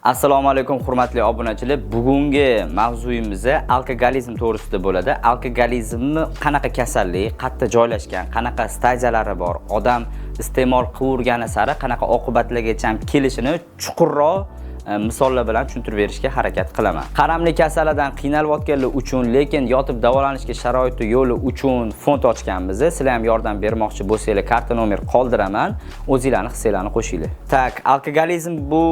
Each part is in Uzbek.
Assalomu alaykum hurmatli obunachilar. Bugungi mavzuyimiz alkogolizm to'g'risida bo'ladi. Alkogolizmni qanaqa kasallik, qayerda joylashgan, qanaqa stadiyalari bor, odam iste'mol qilavergani sari qanaqa oqibatlargacha kelishini chuqurroq misollar bilan tushuntirib berishga harakat qilaman. Qaramli kasalidan qiynalayotganlar uchun, lekin yotib davolanishga sharoiti yo'li uchun fond ochganmiz. Sizlar ham yordam bermoqchi bo'lsanglar, karta nomer qoldiraman. O'zingizlarning hissalaringizni qo'shinglar. Tak, alkogolizm bu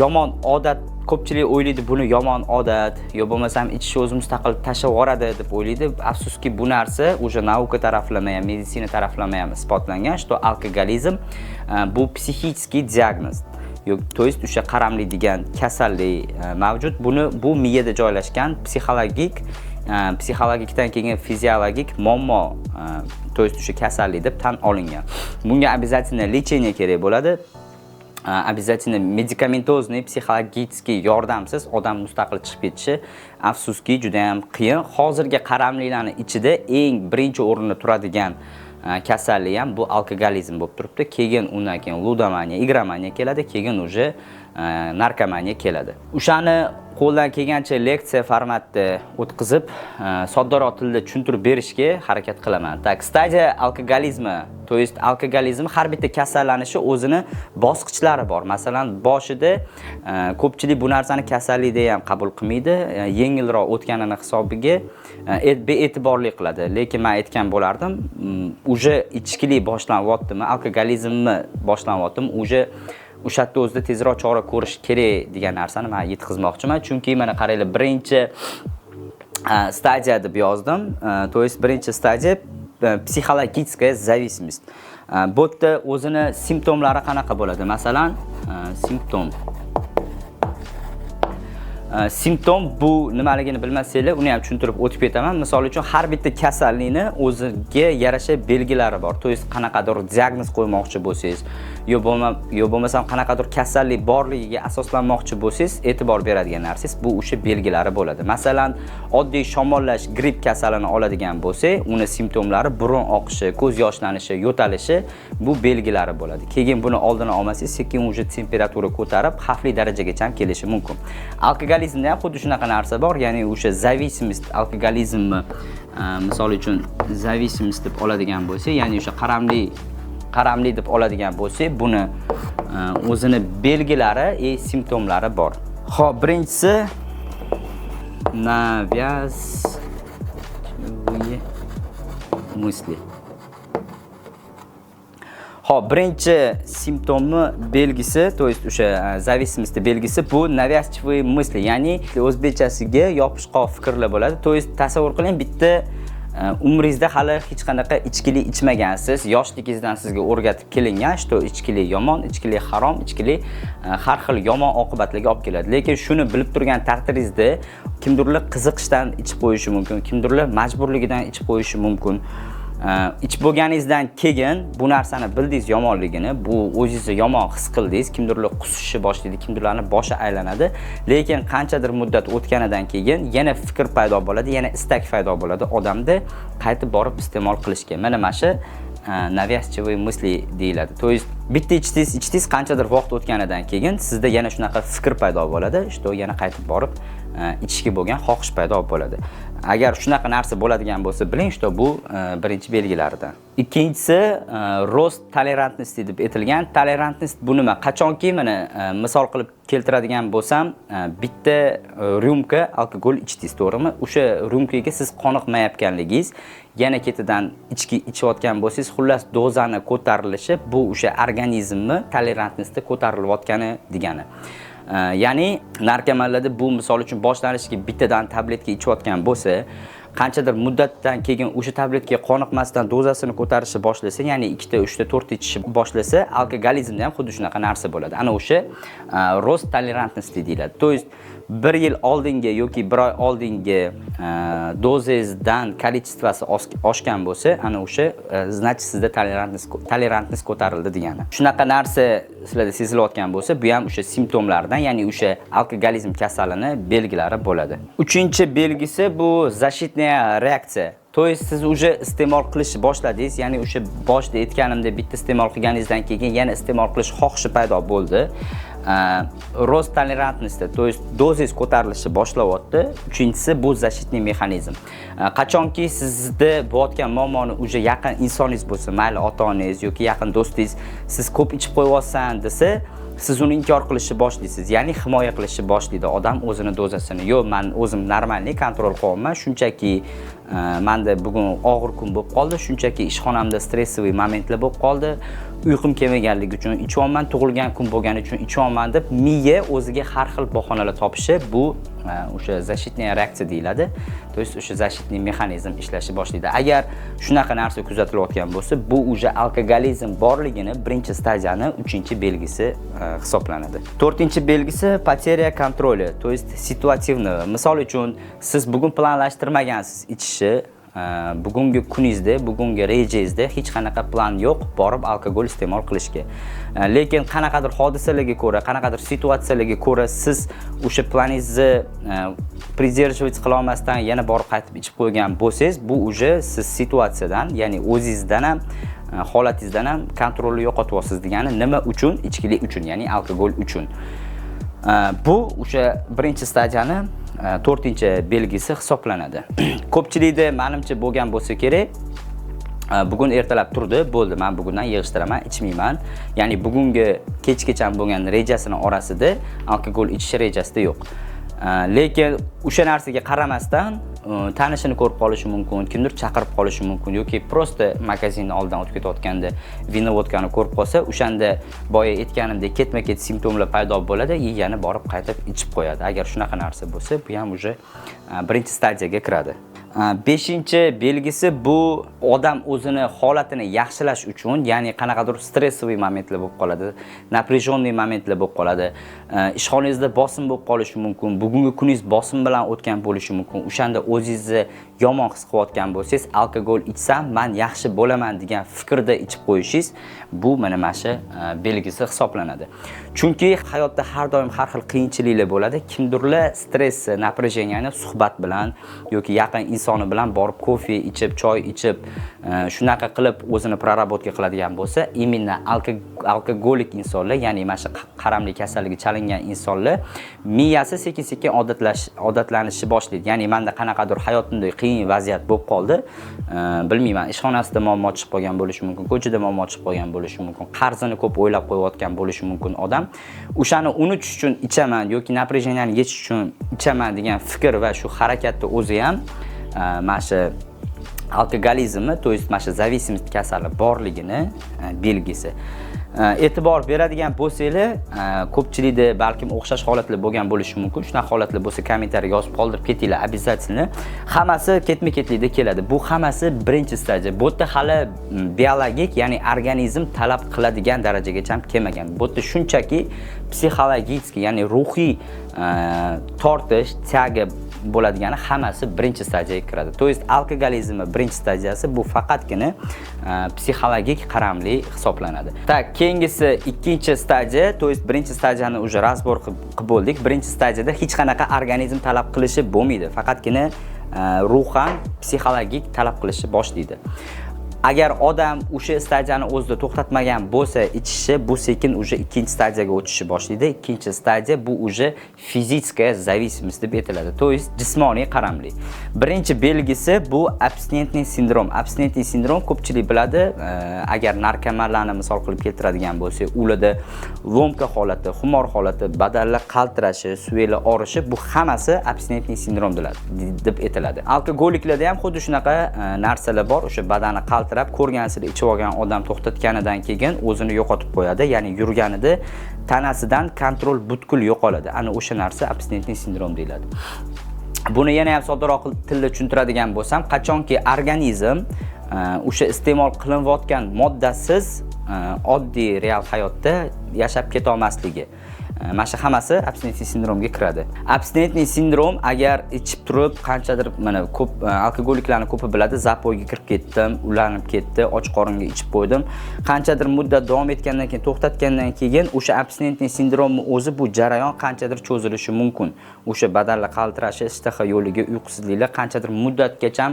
yomon odat. Ko'pchilik o'ylaydi buni yomon odat, yo bo'lmasam ichish o'zi mustaqil tashlab yuboradi deb o'ylaydi. Afsuski bu narsa o'sha nauka taraflama ham, meditsina taraflama ham isbotlangan, что alkogolizm bu psixический diagnoz. То есть o'sha qaramli degan kasallik mavjud. Bu miyada joylashgan psixologikdan keyin fiziologik muammo, то есть o'sha kasallik deb tan olingan. Bunga обязательно lechение kerak bo'ladi. Обязательно medikamentozniy psixologik yordamsiz odam mustaqil chiqib ketishi afsuski juda ham qiyin. Hozirgi qaramlilarning ichida eng birinchi o'rinda turadigan kasallik ham bu alkogolizm bo'lib turibdi. Keyin undan keyin ludomaniya, igromaniya keladi, keyin уже narkomaniya keladi. O'shani qo'ldan kelgancha leksiya formatida o'tkazib, soddaroq tilda tushuntirib berishga harakat qilaman. Tak, stadiya alkogolizmi, to есть alkogolizm har bitta kasallanishi o'zini bosqichlari bor. Masalan, boshida ko'pchilik bu narsani kasallik deya ham qabul qilmaydi, yengilroq o'tganini hisobiga be'e'tiborlik qiladi. Lekin men aytgan bo'lardim, уже ichkilik boshlanyaptimi, alkogolizmni boshlanyaptimi, уже o'sha yerda o'zida tezroq chora ko'rish kerak degan narsani men yetkazmoqchiman. Chunki mana qaranglar, birinchi stadiya deb yozdim. To есть birinchi stadiya psixologическая зависимость. Bu yerda o'zini simptomlari qanaqa bo'ladi? Masalan, simptom bu nimaligini bilmasanglar, uni ham tushuntirib o'tib ketaman. Misol uchun har bitta kasallikni o'ziga yarasha belgilari bor. To есть qanaqadir diagnoz qo'ymoqchi bo'lsangiz, yo bo'lmasam qanaqadir kasallik borligiga asoslanmoqchi bo'lsangiz, e'tibor beradigan narsangiz bu o'sha belgilari bo'ladi. Masalan, oddiy shamollash, gripp kasalini oladigan bo'lsak, uni simptomlari burun oqishi, ko'z yoshlanishi, yo'talishi bu belgilari bo'ladi. Keyin buni oldini olmasangiz, sekin уже temperatura ko'tarib, xavfli darajagacha ham kelishi mumkin. Alkogolizmda ham xuddi shunaqa narsa bor, ya'ni o'sha зависимость alkogolizmni misol uchun зависимость deb oladigan bo'lsak, ya'ni o'sha qaramli deb oladigan bo'lsak, buni o'zini belgilari, simptomlari bor. Xo'p, birinchisi навязчивые мысли. Xo'p, birinchi simptomni belgisi, to есть o'sha зависимость belgisi bu навязчивые мысли, ya'ni o'zbekchasiga yopishqoq fikrlar bo'ladi. To есть tasavvur qiling, bitta umringizda hali hech qanaqa ichkilik ichmagansiz, yoshligingizdan sizga o'rgatib kelingan, что ichkilik yomon, ichkilik harom, ichkilik har xil yomon oqibatlarga olib keladi. Lekin shuni bilib turgan taqdiringizda kimdirlar qiziqishdan ichib qo'yishi mumkin, kimdirlar majburligidan ichib qo'yishi mumkin. İchib bo'lganingizdan keyin bu narsani bildingiz yomonligini, bu o'zingizni yomon his qildingiz, kimdirlar qusishni boshlaydi, kimdirlarning boshi aylanadi, lekin qanchadir muddat o'tganidan keyin yana fikr paydo bo'ladi, yana istak paydo bo'ladi odamda qaytib borib iste'mol qilishga. Mana shu навязчивые мысли deyiladi. To есть bitta ichdingiz qanchadir vaqt o'tganidan keyin sizda yana shunaqa fikr paydo bo'ladi, что yana qaytib borib ichishga bo'lgan xohish paydo bo'ladi. Agar shunaqa narsa bo'ladigan bo'lsa, biling, что bu birinchi belgilaridan. Ikkinchisi rost tolerantnosti deb aytilgan. Tolerantnost bu nima? Qachonki mana misol qilib keltiradigan bo'lsam, bitta ryumka alkogol ichdingiz, to'g'rimi? O'sha ryumkaga siz qoniqmayotganligingiz, yana ketidan ichki ichayotgan bo'lsangiz, xullas dozani ko'tarilishi bu o'sha organizmni tolerantnosti ko'tarilayotgani degani. Ya'ni narkomanlarda bu misol uchun boshlanishiga bittadan tabletka ichayotgan bo'lsa, qanchadir muddatdan keyin o'sha tabletga qoniqmasdan dozasini ko'tarishni boshlasa, ya'ni 2 ta, 3 ta, 4 ta ichishni boshlasa, alkogolizmda ham xuddi shunaqa narsa bo'ladi. Ana o'sha rost tolerantnosti deyiladi. To есть 1 yil oldingi yoki 1 oy oldingi dozangizdan kolичествоsi oshgan bo'lsa, ana o'sha значит sizda tolerantnost ko'tarildi degani. Shunaqa narsa sizlarda sezilayotgan bo'lsa, bu ham o'sha simptomlardan, ya'ni o'sha alkogolizm kasalini belgilari bo'ladi. Uchinchi belgisi bu защитная reaksiya. To есть siz уже iste'mol qilishni boshladingiz, ya'ni o'sha boshda aytganimdek bitta iste'mol qilganingizdan keyin yana iste'mol qilish xohishi paydo bo'ldi. rost tolerantnosti, to есть doziz ko'tarilishi boshlayapti. Uchinchisi bu защитный mexanizm. Qachonki sizda bo'layotgan muammoni уже yaqin insoningiz bo'lsa, mayli ota-onangiz yoki yaqin do'stingiz siz ko'p ichib qo'yapsan desa, siz uni inkor qilishni boshlaysiz, ya'ni himoya qilishni boshlaydi odam o'zini dozasini. Yo'q, men o'zim normalniy kontrol qilyapman, shunchaki menda bugun og'ir kun bo'lib qoldi, shunchaki ishxonamda stressiy momentlar bo'lib qoldi, uyqum kelmaganligi uchun ichyapman, tug'ilgan kun bo'lgani uchun ichyapman deb miya o'ziga har xil bahonalar topishi, bu o'sha защитная reaksiya deyiladi. То есть o'sha защитный mexanizm ishlashni boshlaydi. Agar shunaqa narsa kuzatilayotgan bo'lsa, bu o'sha alkogolizm borligini birinchi stadiyani 3-belgisi hisoblanadi. 4-belgisi poterya kontroli, to есть situativni. Misol uchun siz bugun planlashtirmagansiz ichishni, bugungi kuningizda, bugungi rejangizda hech qanaqa plan yo'q borib alkogol iste'mol qilishga. Lekin qanaqadir hodisalarga ko'ra, qanaqadir situatsiyalarga ko'ra siz o'sha planingizni prezervировать qila olmasdan yana borib qaytib ichib qo'ygan bo'lsangiz, bu уже siz situatsiyadan, ya'ni o'zingizdan ham holatingizdan ham kontrolni yo'qotyapsiz degani. Nima uchun? Ichkilik uchun, ya'ni alkogol uchun. Bu o'sha birinchi stadiyani 4-belgisi hisoblanadi. Ko'pchilikda menimcha bo'lgan bo'lsa kerak, bugun ertalab turdi, bo'ldi, men bugundan yig'ishtiraman, ichmayman. Ya'ni bugungi kechgacha bo'lgan rejasini orasida alkogol ichish rejasida yo'q. Lekin o'sha narsaga qaramasdan tanishini ko'rib qolishi mumkin, kimdir chaqirib qolishi mumkin yoki prosta magazinning oldidan o'tib ketayotganda vino vodkani ko'rib qolsa, o'shanda boya aytganimdek ketma-ket simptomlar paydo bo'ladi, yana borib qaytib ichib qo'yadi. Agar shunaqa narsa bo'lsa, bu ham уже birinchi stadiyaga kiradi. 5-belgisi bu odam o'zini holatini yaxshilash uchun, ya'ni qanaqadir stressiy momentlar bo'lib qoladi, напряженный momentlar bo'lib qoladi, ishxonangizda bosim bo'lib qolishi mumkin, bugungi kuningiz bosim bilan o'tgan bo'lishi mumkin. O'shanda o'zingizni yomon his qilayotgan bo'lsangiz, alkogol ichsam men yaxshi bo'laman degan fikrda ichib qo'yishingiz, bu mana shu belgisi hisoblanadi. Chunki hayotda har doim har xil qiyinchiliklar bo'ladi. Kimdirlar stress, напряженияni suhbat bilan yoki yaqin insoni bilan borib kofe ichib, choy ichib, shunaqa qilib o'zini prarabotka qiladigan bo'lsa, именно alkogolik insonlar, ya'ni mana shu qaramlik kasalligiga chalingan insonlar miyasi sekin-sekin odatlanishni boshlaydi. Ya'ni menda qanaqadir hayotimda qiyin vaziyat bo'lib qoldi, bilmayman, ishxonasida muammo chiqib qolgan bo'lishi mumkin, ko'chada muammo chiqib qolgan bo'lishi mumkin, qarzini ko'p o'ylab qo'yayotgan bo'lishi mumkin odam. O'shani unutish uchun ichaman yoki напряженияni yechish uchun ichaman degan fikr va shu harakatni o'zi ham mana shu alkogolizmni, to есть mana shu зависимость kasali borligini belgisi. E'tibor beradigan bo'lsanglar, ko'pchilikda balkim o'xshash holatlar bo'lgan bo'lishi mumkin. Shunaqa holatlar bo'lsa, kommentariyaga yozib qoldirib ketinglar, обязательно. Hammasi ketma-ketlikda keladi. Bu hammasi birinchi stadiya. Bu yerda hali biologik, ya'ni organizm talab qiladigan darajagacha ham kelmagan. Bu yerda shunchaki psixologik, ya'ni ruhiy tortish, tyaga bo'ladigani hammasi birinchi stadiyaga kiradi. To есть alkogolizmning birinchi stadiyasi bu faqatgina psixologik qaramli hisoblanadi. Tak, keyingisi ikkinchi stadiya, to есть birinchi stadiyani уже razbor qilib bo'ldik. Birinchi stadiyada hech qanaqa organizm talab qilishi bo'lmaydi. Faqatgina ruhan, psixologik talab qilishi boshlaydi. Agar odam o'sha stadiyani o'zida to'xtatmagan bo'lsa, ichishi, bu sekin уже ikkinchi stadiyaga o'tishni boshlaydi. Ikkinchi stadiya bu уже fizическая зависимость deb aytiladi. To есть jismoniy qaramlik. Birinchi belgisi bu abstinentный sindrom. Abstinentный sindrom ko'pchilik biladi. Agar narkomanlarni misol qilib keltiradigan bo'lsak, ularda lomka holati, xumor holati, badanlar qaltirashi, suveli orishi, bu hammasi abstinentный sindrom deb aytiladi. Alkogoliklarda ham xuddi shunaqa narsalar bor. O'sha badani ko'rgansida ichib olgan odam to'xtatganidan keyin o'zini yo'qotib qo'yadi, ya'ni yurganida tanasidan kontrol butkul yo'qoladi. Ana o'sha narsa abstinentный sindrom deyiladi. Buni yana ham soddoroq tilda tushuntiradigan bo'lsam, qachonki organizm o'sha iste'mol qilinayotgan moddasiz oddiy real hayotda yashab keta olmasligi. Mana shu hammasi abstinentniy sindromga kiradi. Abstinentniy sindrom agar ichib turib qanchadir mana ko'p alkogoliklarni ko'pi biladi, zapoyga kirib ketdim, ulanib ketdi, och qoringa ichib qo'ydim. Qanchadir muddat davom etgandan keyin, to'xtatgandan keyin o'sha abstinentniy sindromning o'zi bu jarayon qanchadir cho'zilishi mumkin. O'sha badanlar qaltirashi, ishtaha yo'liga uyqusizliklar qanchadir muddatgacha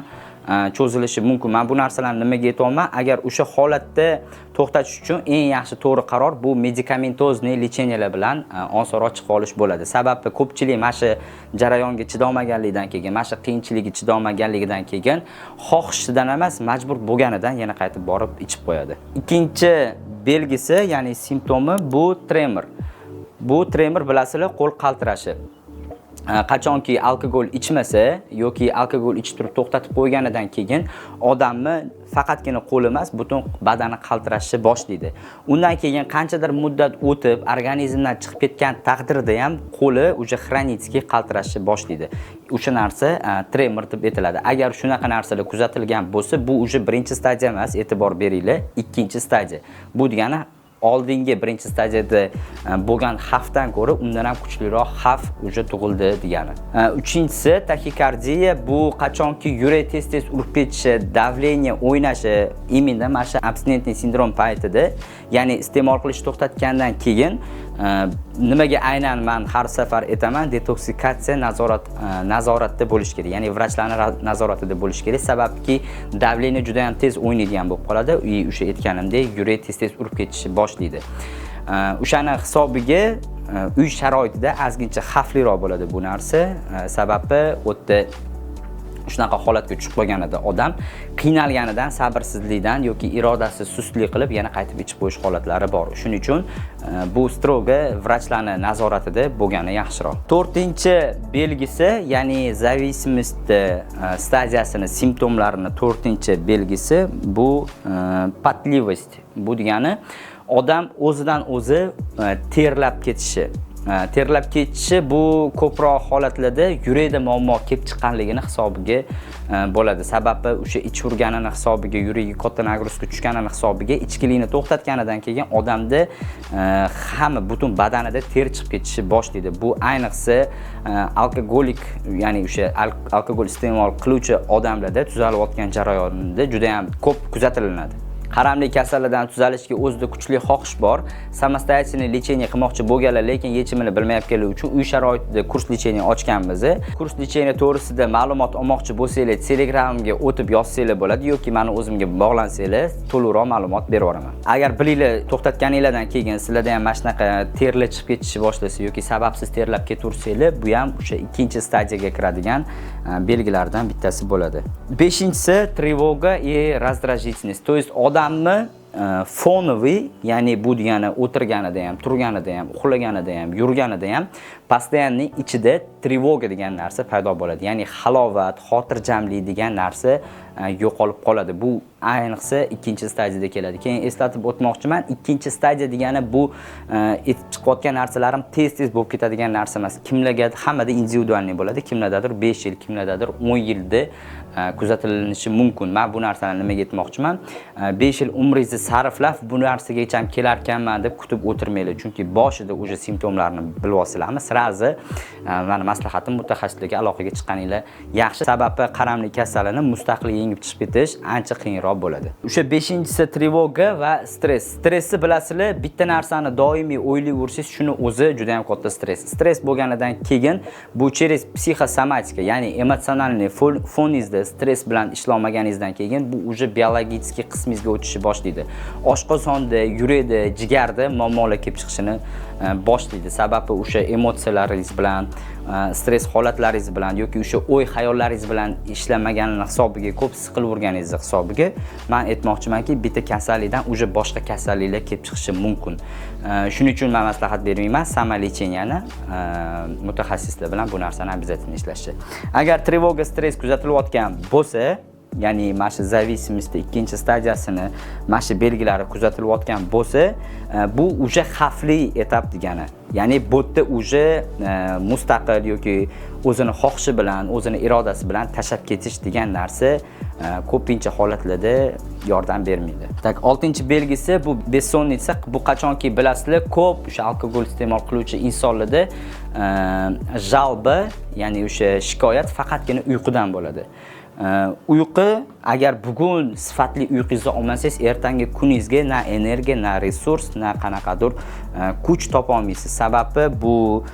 cho'zilishi mumkin. Men bu narsalarni nimaga aytayapman? Agar o'sha holatda to'xtatish uchun eng yaxshi to'g'ri qaror bu medikamentozniy lecheniyalar bilan osonroq chiqib olish bo'ladi. Sababi ko'pchilik mana shu jarayonga chidolmaganligidan keyin, mana shu qiyinchiligi chidolmaganligidan keyin xohishidan emas, majbur bo'lganidan yana qaytib borib ichib qo'yadi. Ikkinchi belgisi, ya'ni simptomi bu tremor. Bu tremor bilasizlar, qo'l qaltirashi. Qachonki alkogol ichmasa yoki alkogol ichib turib to'xtatib qo'yganidan keyin odamni faqatgina qo'li emas, butun badani qaltirashni boshlaydi. Undan keyin qanchadir muddat o'tib, organizmdan chiqib ketgan taqdirda ham qo'li o'sha xronический qaltirashni boshlaydi. O'sha narsa tremor deb aytiladi. Agar shunaqa narsalar kuzatilgan bo'lsa, bu o'sha birinchi stadiya emas, e'tibor beringlar, ikkinchi stadiya. Bu degani oldingi birinchi stadiyada bo'lgan xavfdan ko'ra undan ham kuchliroq xavf o'sha tug'ildi degani. Uchinchisi taxikardiya, bu qachonki yurak tez-tez urib ketishi, davleniya o'ynashi, imenda mana shu abstinentniy sindrom paytida, ya'ni iste'mol qilish to'xtatgandan keyin nimaga aynan men har safar aytaman, detoksikatsiya nazoratda bo'lish kerak. Ya'ni vrachlarning nazoratida bo'lish kerak. Sababki davleniya juda ham tez o'ynaydigan bo'lib qoladi. O'sha aytganimdek, yurak tez-tez urib ketishi boshlaydi. O'shani hisobiga uy sharoitida ozgincha xavfliroq bo'ladi bu narsa. Sababi o'tda shunaqa holatga tushib qolganida odam qiynalganidan, sabrsizlikdan yoki irodasi sustlik qilib yana qaytib ichib qo'yish holatlari bor. Shuning uchun bu stroga vrachlarning nazoratida bo'lgani yaxshiroq. 4-chi belgisi, ya'ni zavismist stadiyasining simptomlarini 4-chi belgisi bu potливость. Bu degani odam o'zidan o'zi terlab ketishi. Terlab ketishi bu ko'proq holatlarda yurakda muammo kelib chiqqanligini hisobiga bo'ladi. Sababi o'sha ich urganini hisobiga, yuragi katta nagruzka tushganini hisobiga ichkilikni to'xtatganidan keyin odamda hamma butun badanida ter chiqib ketishi boshlaydi. Bu ayniqsa alkogolik, ya'ni o'sha alkogol iste'mol qiluvchi odamlarda tuzalayotgan jarayonda juda ham ko'p kuzatiladi. Qaramlik kasalligidan tuzalishga o'zida kuchli xohish bor. Samostoятельный lecheniya qilmoqchi bo'lganlar, lekin yechimini bilmayotganlar uchun uy sharoitida kurs lecheniya ochganmiz. Kurs lecheniya to'g'risida ma'lumot olmoqchi bo'lsanglar, Telegramga o'tib yozsanglar bo'ladi yoki meni o'zimga bog'lansanglar, to'liqroq ma'lumot berib boraman. Agar bilinglar, to'xtatganinglardan keyin sizlarda ham mana shunaqa terlar chiqib ketishi boshlasa yoki sababsiz terlab ketaversanglar, bu ham o'sha ikkinchi stadiyaga kiradigan belgilardan bittasi bo'ladi. 5-inchisi trevoga и раздражительность. То есть odamni fonoviy, ya'ni bu degani o'tirganida ham, turganida ham, uxlaganida ham, yurganida ham постоянный ichida trevoga degan narsa paydo bo'ladi. Ya'ni halovat, xotirjamlik degan narsa yo'qolib qoladi. Bu ayniqsa ikkinchi stadiyada keladi. Keyin eslatib o'tmoqchiman, ikkinchi stadiya degani bu etib chiqayotgan narsalarim tez-tez bo'lib ketadigan narsa emas. Kimlarga hammada individualniy bo'ladi. Kimlardadir 5 yil, kimlardadir 10 yilda kuzatilinishi mumkin. Men bu narsalarni nimaga aytmoqchiman? 5 yil umringizni sarflab bu narsagacha ham kelarkanman deb kutib o'tirmanglar. Chunki boshida o'sha simptomlarni bilib olsanglarmi, sirazi meni maslahatim mutaxassislarga aloqaga chiqqaninglar yaxshi. Sababi qaramlik kasalini mustaqil yengib chiqib ketish ancha qiyinroq bo'ladi. O'sha 5-inchisi trevoga va stress. Stressni bilasizlar, bitta narsani doimiy o'ylayversangiz, shuni o'zi juda ham katta stress. Stress bo'lganidan keyin bu через psixosomatika, ya'ni emotsionalniy foningizda stress bilan ishlamaganingizdan keyin bu уже biologik qismingizga o'tishi boshlaydi. Oshqozonda, yurakda, jigarda muammolar kelib chiqishini boshlaydi. Sababi o'sha emotsiyalaringiz bilan, stress holatlaringiz bilan yoki o'sha o'y hayollaringiz bilan ishlamaganini hisobiga, ko'p siqilurganingiz hisobiga men aytmoqchimanki, bitta kasallikdan уже boshqa kasalliklar kelib chiqishi mumkin. Shuning uchun men maslahat bermayman, samolecheniyani mutaxassislar bilan bu narsani обязательно ishlashni. Agar trevoga, stress kuzatilayotgan bo'lsa, ya'ni mana shu zavismistning ikkinchi stadiyasini mana shu belgilari kuzatilayotgan bo'lsa, bu уже xavfli etap degani. Ya'ni bu yerda уже mustaqil yoki o'zini xohishi bilan, o'zini irodasi bilan tashab ketish degan narsa ko'pincha holatlarda yordam bermaydi. Tak, 6-belgisi bu bessonniца. Bu qachonki bilasizlar, ko'p o'sha alkogol iste'mol qiluvchi insonlarda jalba, ya'ni o'sha shikoyat faqatgina uyqudan bo'ladi. Uyqu agar bugun sifatli uyqungizni olmasangiz, ertangi kuningizga na energiya, na resurs, na qanaqadir kuch topa olmaysiz. Sababi bu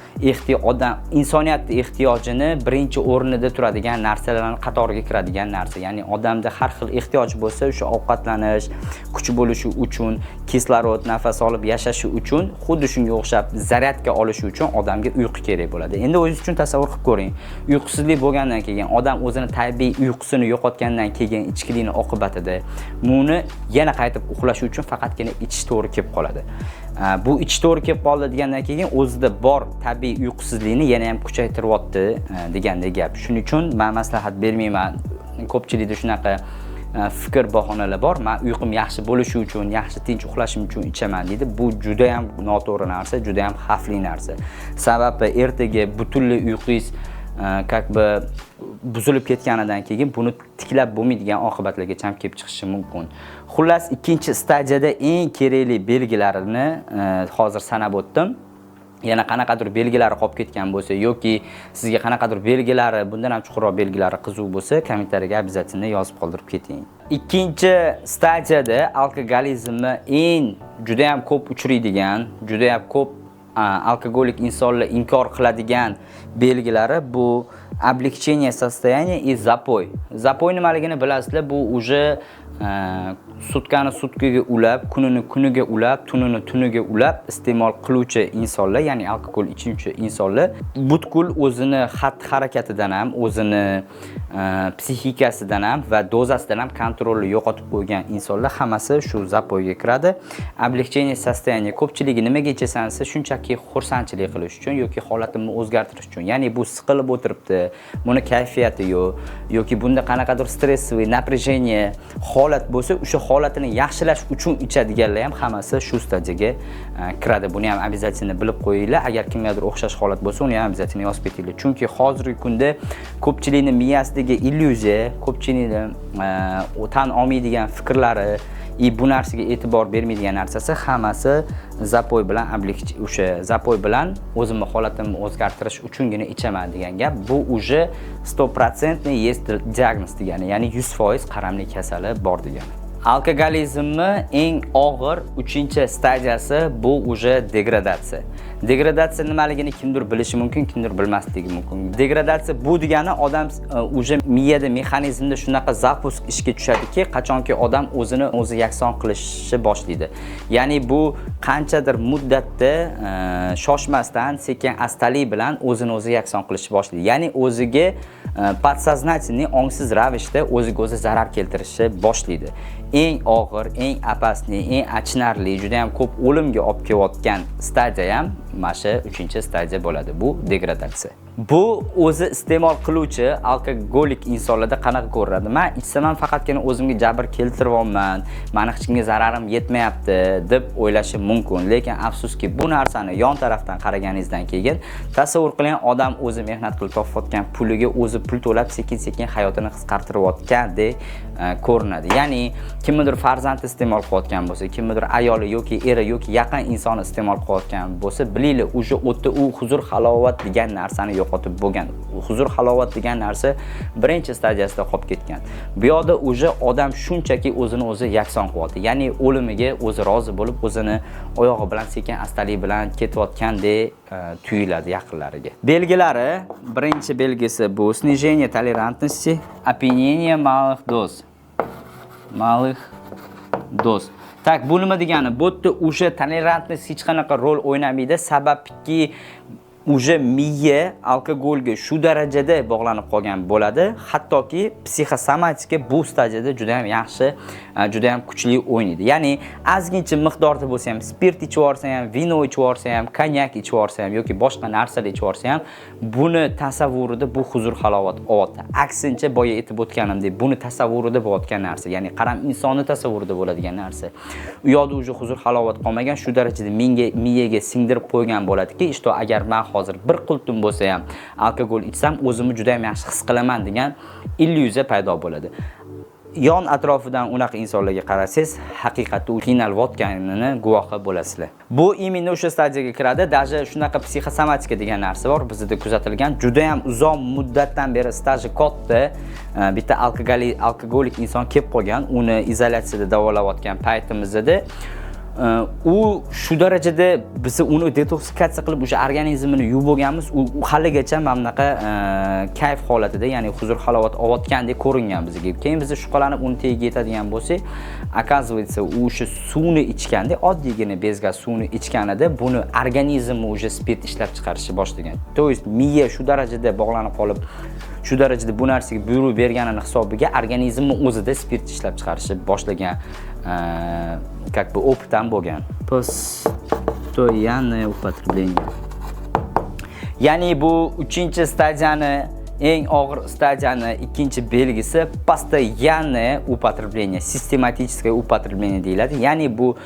odam insoniyat ehtiyojini birinchi o'rnida turadigan narsalarning qatoriga kiradigan narsa. Ya'ni odamda har xil ehtiyoj bo'lsa, o'sha ovqatlanish, kuch bo'lishi uchun, kislorod nafas olib yashashi uchun, xuddi shunga o'xshab zaryadka olish uchun odamga uyqu kerak bo'ladi. Endi o'zingiz uchun tasavvur qilib ko'ring. Uyqusizlik bo'lgandan keyin odam o'zini tabiiy uyqusini yo'qotgandan keyin ichkilikni oqibatida buni yana qaytib uxlash uchun faqatgina ichish to'g'ri kelib qoladi. Bu ichish to'g'ri kelib qoldi degandan keyin o'zida bor tabiiy uyqusizlikni yana ham kuchaytiryapti degandek gap. Shuning uchun men maslahat bermayman. Ko'pchilikda shunaqa fikr bahonalar bor. Men uyqum yaxshi bo'lishi uchun, yaxshi tinch uxlashim uchun ichaman deydi. Bu juda ham noto'g'ri narsa, juda ham xavfli narsa. Sababi ertaga butunlay uyqingiz как бы buzilib ketganidan keyin buni tiklab bo'lmaydigan oqibatlarga ham kelib chiqishi mumkin. Xullas, ikkinchi stadiyada eng kerakli belgilarini hozir sanab o'tdim. Yana qanaqadir belgilari qolib ketgan bo'lsa yoki sizga qanaqadir belgilari, bundan ham chuqurroq belgilari qiziq bo'lsa, kommentariyaga обязательно yozib qoldirib keting. Ikkinchi stadiyada alkogolizmni eng juda ham ko'p uchraydigan, juda ham ko'p alkogolik insonlar inkor qiladigan belgilari bu облегчение состояния и запой. Запой nimaligini bilasizlar, bu уже sutkani sutkaga ulab, kunini kuniga ulab, tunini tuniga ulab iste'mol qiluvchi insonlar, ya'ni alkogol ichuvchi insonlar butkul o'zini xatti-harakatidan ham, o'zini psixikasidan ham va dozasidan ham kontrolni yo'qotib qo'ygan insonlar hammasi shu zapoyga kiradi. Облегчение состояния ko'pchiligi nimaga ichasansa, shunchaki xursandchilik qilish uchun yoki holatimni o'zgartirish uchun. Ya'ni bu siqilib o'tiribdi, buni kayfiyati yo'q yoki bunda qanaqadir stressli, напряжение holat bo'lsa, o'sha holatini yaxshilash uchun ichadiganlar ham hammasi shu stadiyaga kiradi. Buni ham обязательно bilib qo'yinglar. Agar kimgadir o'xshash holat bo'lsa, uni ham обязательно yozib ketinglar. Chunki hozirgi kunda ko'pchilikning miyasidagi illyuziya, ko'pchilikning tan olmaydigan fikrlari bu narsaga e'tibor bermaydigan narsasi hammasi zapoy bilan o'sha zapoy bilan o'zimni holatimni o'zgartirish uchungina ichaman degan gap. Bu уже 100% есть diagnoz degani, ya'ni 100% qaramli kasali bor degani. Alkogolizmni eng og'ir 3-stadiyasi bu уже degradatsiya. Degradatsiya nimaligini kimdir bilishi mumkin, kimdir bilmasligi mumkin. Degradatsiya bu degani odam уже miyada mexanizmda shunaqa zapusk ishga tushadiki, qachonki odam o'zini o'zi yakson qilishni boshlaydi. Ya'ni bu qanchadir muddatda shoshmasdan, sekin astalik bilan o'zini o'zi yakson qilishni boshlaydi. Ya'ni o'ziga подсознательный ongsiz ravishda o'ziga o'zi zarar keltirishni boshlaydi. Eng og'ir, eng opasniy, eng achinarli, juda ham ko'p o'limga olib kelayotgan stadiya ham mana shu 3-stadiya bo'ladi. Bu degradatsiya. Bu o'zi iste'mol qiluvchi alkogolik insonlarda qanaqa ko'radi? Men ichsam ham faqatgina o'zimga jabr keltiryapman, meni hech kimga zararim yetmayapti deb o'ylashi mumkin. Lekin afsuski bu narsani yon tarafdan qaraganingizdan keyin tasavvur qiling, odam o'zi mehnat qilib topayotgan puliga o'zi pul to'lab sekin-sekin hayotini qisqartirayotgandek ko'rinadi. Ya'ni kimdir farzandi iste'mol qilayotgan bo'lsa, kimdir ayoli yoki eri yoki yaqin insoni iste'mol qilayotgan bo'lsa, bilinglar, o'sha o'tda u huzur halovat degan narsani yo'qotib bo'lgan. Huzur halovat degan narsa birinchi stadiyasida qolib ketgan. Bu yoqda o'sha odam shunchaki o'zini o'zi yakson qilyapti. Ya'ni o'limiga o'zi rozi bo'lib, o'zini oyog'i bilan sekin astalik bilan ketayotgandek tuyuladi yaqinlariga. Belgilari, birinchi belgisi bu снижение толерантности, опьянение малых доз. Malih doz. Tak, bu nima degani? Bu yerda o'sha tolerantность hech qanaqa rol o'ynamaydi, sababki уже miya alkogolga shu darajada bog'lanib qolgan bo'ladi, hattoki psixosomatika bu stadiyada juda ham yaxshi, juda ham kuchli o'ynaydi. Ya'ni ozgincha miqdorda bo'lsa ham, spirt ichib olsa ham, vino ichib olsa ham, konyak ichib olsa ham yoki boshqa narsalar ichib olsa ham, buni tasavvurida bu huzur halovat olyapti. Aksincha boya aytib o'tganimdek, buni tasavvurida bo'layotgan narsa, ya'ni qaram insonni tasavvurida bo'ladigan narsa. U yoqda уже huzur halovat qolmagan, shu darajada miyaga singdirib qo'ygan bo'ladiki, ishto agar men hozir bir qultum bo'lsa ham alkogol ichsam o'zimni juda ham yaxshi his qilaman degan illyuziya paydo bo'ladi. yon atrofidan unaqa insonlarga qarasangiz, haqiqatda u qiynalayotganini guvohi bo'lasizlar. Bu именно o'sha stadiyaga kiradi. Даже shunaqa psixosomatika degan narsa bor, bizda kuzatilgan. Juda ham uzoq muddatdan beri staji katta bitta alkogolik inson kelib qolgan, uni izolyatsiyada davolayotgan paytimizda u shu darajada biz uni detoksikatsiya qilib o'sha organizmini yuvib bo'lganmiz, u haligacha mana bunaqa kayf holatida, ya'ni huzur halovat olayotgandek ko'ringan bizga. Keyin biz shubhalanib uni tagiga yetadigan bo'lsak, оказывается, u o'sha suvni ichganda, oddiygina bezgaz suvni ichganida buni organizmi o'sha spirt ishlab chiqarishni boshlagan. To есть miya shu darajada bog'lanib qolib, shu darajada bu narsaga buyruq berganini hisobiga organizmi o'zida spirt ishlab chiqarishni boshlagan как бы опытdan bo'lgan. Постоянное употребление. Ya'ni bu 3-stadiyani eng og'ir stadiyani ikkinchi belgisi постоянное употребление, систематическое употребление deyiladi. Ya'ni bu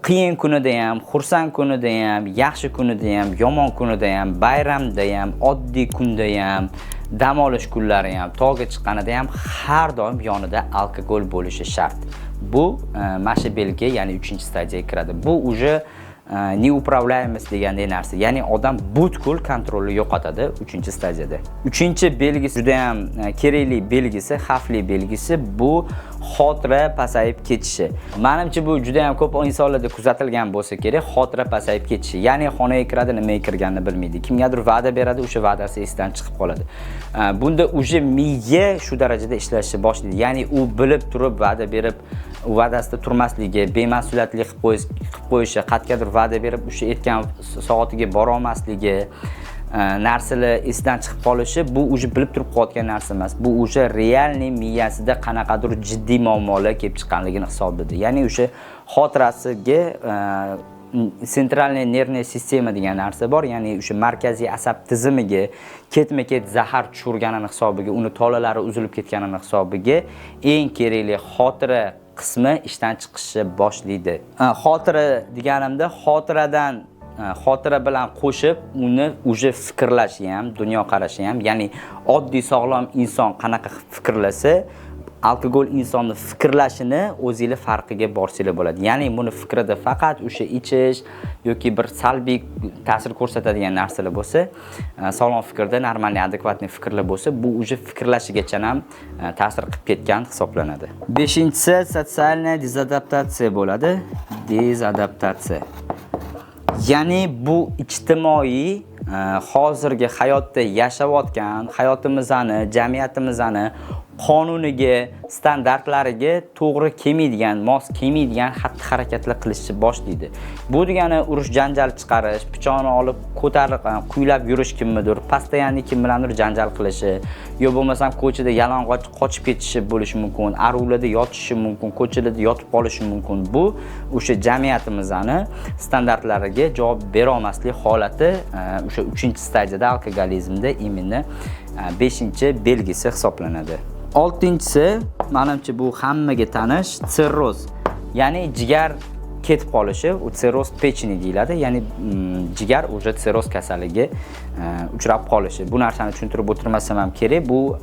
qiyin kunida ham, xursand kunida ham, yaxshi kunida ham, yomon kunida ham, bayramda ham, oddiy kunda ham, dam olish kunlari ham, tog'ga chiqqanida ham har doim yonida alkogol bo'lishi shart. Bu mana shu belgi, ya'ni 3-stadiyaga kiradi. Bu уже neupravляемость deganday narsa. Ya'ni odam butkul kontrolni yo'qotadi 3-stadiyada. 3-belgisi juda ham kerakli belgisi, xavfli belgisi bu xotira pasayib ketishi. Menimcha bu juda ham ko'p insonlarda kuzatilgan bo'lsa kerak, xotira pasayib ketishi. Ya'ni xonaga kiradi, nimaga kirganini bilmaydi. Kimgadir va'da beradi, o'sha va'dasi esdan chiqib qoladi. Bunda уже miya shu darajada ishlashni boshlaydi. Ya'ni u bilib turib va'da berib, va'dasida turmasligi, bemas'uliyatlik qilib qo'yishi, qat'iyatdir va'da berib, o'sha aytgan soatiga bora olmasligi, narsalar esdan chiqib qolishi, bu уже bilib turib qo'ygan narsa emas. Bu уже realniy miyasida qanaqadir jiddiy muammolar kelib chiqqanligini hisoblaydi. Ya'ni o'sha xotirasiga sentralniy nervniy sistema degan narsa bor, ya'ni o'sha markaziy asab tizimiga ketma-ket zahar tushirganini hisobiga, uni tolalari uzilib ketganini hisobiga eng kerakli xotira qismi ishdan chiqishni boshlaydi. Xotira deganimda xotira bilan qo'shib uni уже fikrlashi ham, dunyo qarashi ham, ya'ni oddiy sog'lom inson qanaqa fikrlasa, alkogol insonni fikrlashini o'zingizlar farqiga borsanglar bo'ladi. Ya'ni buni fikrida faqat o'sha ichish yoki bir salbiy ta'sir ko'rsatadigan narsalar bo'lsa, sog'lom fikrda, normalniy, adekvatniy fikrlar bo'lsa, bu уже fikrlashigacha ham ta'sir qilib ketgan hisoblanadi. 5-si sotsialniy dezadaptatsiya bo'ladi. Dezadaptatsiya. Ya'ni bu ijtimoiy hozirgi hayotda yashayotgan hayotimizni, jamiyatimizni qonuniga, standartlariga to'g'ri kelmaydigan, mos kelmaydigan xatti-harakatlar qilishni boshlaydi. Bu degani urush janjal chiqarish, pichoqni olib ko'tarib, kuylab yurish kimnidir, постоянно kim bilandir janjal qilishi, yo bo'lmasam ko'chada yalang'och qochib ketishi bo'lishi mumkin, aruvlarda yotishi mumkin, ko'chalarda yotib qolishi mumkin. Bu o'sha jamiyatimizni standartlariga javob bera olmaslik holati o'sha 3-stadiyada alkogolizmda imенно 5-belgisi hisoblanadi. 6-si, menimcha bu hammaga tanish, sirroz. Ya'ni jigar ketib qolishi, u sirroz pecheni deyiladi. Ya'ni jigar уже sirroz kasaliga uchrab qolishi. Bu narsani tushuntirib o'tirmasam ham kerak. Bu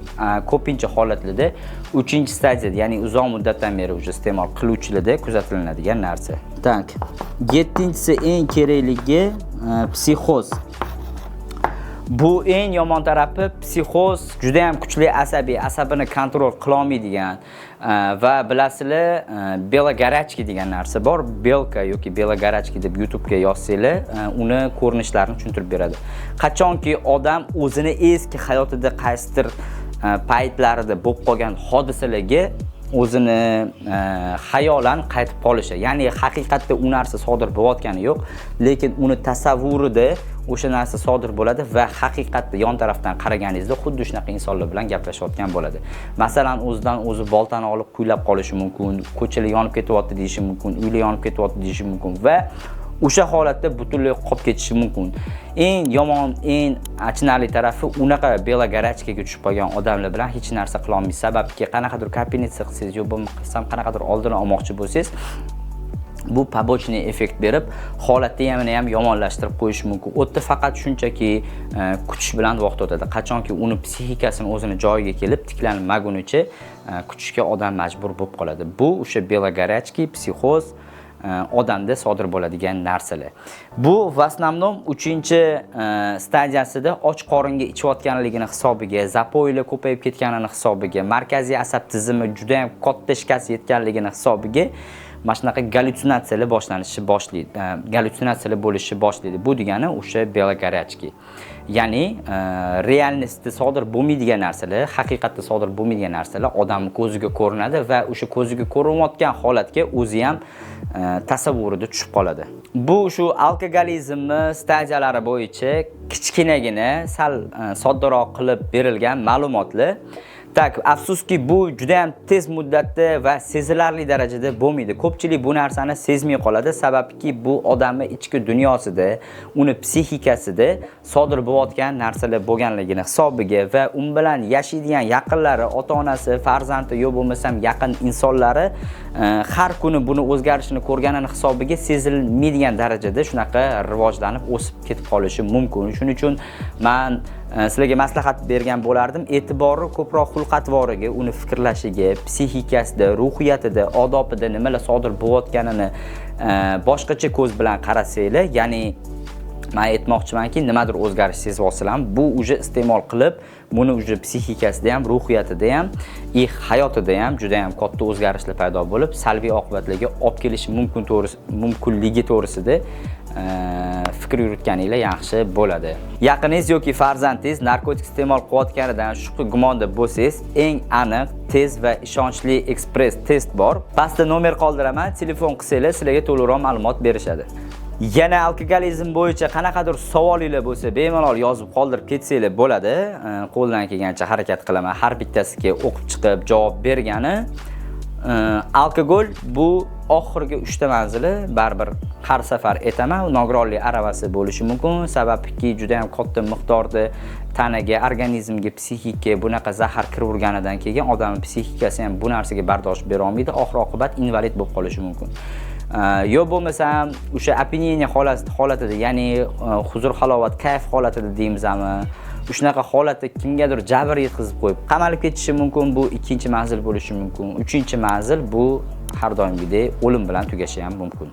ko'pincha holatlarda 3-stadiyada, ya'ni uzoq muddatdan beri уже iste'mol qiluvchilarda kuzatiladigan narsa. Tak. 7-si eng kerakligi psixoz. Bu eng yomon tarafi psixoz juda ham kuchli asabini kontrol qila olmaydigan va bilasizlar, belogorachka degan narsa bor. Belka yoki belogorachka deb YouTube'ga yozsanglar, uni ko'rinishlarini tushuntirib beradi. Qachonki odam o'zini eski hayotida qaysidir paytlarida bo'lib qolgan hodisalarga o'zini xayolan qaytib qolishi, ya'ni haqiqatda u narsa sodir bo'layotgani yo'q, lekin uni tasavvurida o'sha narsa sodir bo'ladi va haqiqatda yon tarafdan qaraganingizda xuddi shunaqa insonlar bilan gaplashayotgan bo'ladi. Masalan, o'zidan o'zi boltani olib kuylab qolishi mumkin, ko'chalar yonib ketyapti deyishi mumkin, uylar yonib ketyapti deyishi mumkin va o'sha holatda butunlay qolib ketishi mumkin. Eng yomon, eng achinarli tarafi unaqa belogorachkaga tushib qolgan odamlar bilan hech narsa qila olmaysiz. Sababki qanaqadir kombinatsiya qilsangiz, yo bo'lmasam qanaqadir oldini olmoqchi bo'lsangiz, bu побочный effekt berib, holatni ham yomonlashtirib qo'yishi mumkin. O'tda faqat shunchaki kutish bilan vaqt o'tadi. Qachonki uni psixikasini o'zini joyiga kelib tiklanmagunicha kutishga odam majbur bo'lib qoladi. Bu o'sha belogorachki, psixoz odamda sodir bo'ladigan narsalar. Bu в основном 3-stadiyasida och qoringa ichayotganligini hisobiga, zapoylar ko'payib ketganini hisobiga, markaziy asab tizimi juda ham katta shikast yetganligini hisobiga mana shunaqa gallyutsinatsiyalar gallyutsinatsiyalar bo'lishi boshlaydi. Bu degani o'sha belogorachki. Ya'ni realnostda sodir bo'lmaydigan narsalar, haqiqatda sodir bo'lmaydigan narsalar odamning ko'ziga ko'rinadi va o'sha ko'ziga ko'rinayotgan holatga o'zi ham tasavvurida tushib qoladi. Bu shu alkogolizmni stadiyalari bo'yicha kichkinagina, sal soddaroq qilib berilgan ma'lumotlar. Tak, afsuski bu juda ham tez muddatda va sezilarli darajada bo'lmaydi. Ko'pchilik bu narsani sezmay qoladi, sababki bu odamning ichki dunyosida, uni psixikasida sodir bo'layotgan narsalar bo'lganligini hisobiga va u bilan yashaydigan yaqinlari, ota-onasi, farzandi yo bo'lmasam yaqin insonlari har kuni buni o'zgarishini ko'rganini hisobiga sezilmaydigan darajada shunaqa rivojlanib, o'sib ketib qolishi mumkin. Shuning uchun men sizlarga maslahat bergan bo'lardim, e'tiborni ko'proq xulq-atvoriga, uni fikrlashiga, psixikasida, ruhiyatida, odobida nimalar sodir bo'layotganini boshqacha ko'z bilan qarasanglar, ya'ni men aytmoqchimanki, nimadir o'zgarish sezib olsam, bu uje iste'mol qilib, buni uje psixikasida ham, ruhiyatida ham, hayotida ham juda ham katta o'zgarishlar paydo bo'lib, salbiy oqibatlarga olib kelishi mumkinligi to'g'risida fikr yuritganinglar yaxshi bo'ladi. Yaqiningiz yoki farzandingiz narkotik iste'mol qilayotganidan shubha gumonda bo'lsangiz, eng aniq, tez va ishonchli ekspress test bor. Pastda nomer qoldiraman, telefon qilsanglar sizlarga to'liqroq ma'lumot berishadi. Yana alkogolizm bo'yicha qanaqadir savolinglar bo'lsa, bemalol yozib qoldirib ketsanglar bo'ladi. Qo'ldan kelgancha harakat qilaman har bittasiga o'qib chiqib javob bergani. Alkogol bu oxirgi 3 ta manzili baribir har safar aytaman, nogironlik aravasi bo'lishi mumkin, sababki juda ham katta miqdorda tanaga, organizmga, psixikaga bunaqa zahar kirib urganidan keyin odamning psixikasi ham bu narsaga bardosh bera olmaydi, oxir oqibat invalid bo'lib qolishi mumkin. Yo bo'lmasam o'sha opiniya holatida, ya'ni huzur, halovat, kayf holatida deymizmi, shunaqa holatda kimgadir jabr yetkazib qo'yib qamalib ketishi mumkin. Bu 2-manzil bo'lishi mumkin. 3-manzil bu har doimgidek o'lim bilan tugashi ham mumkin.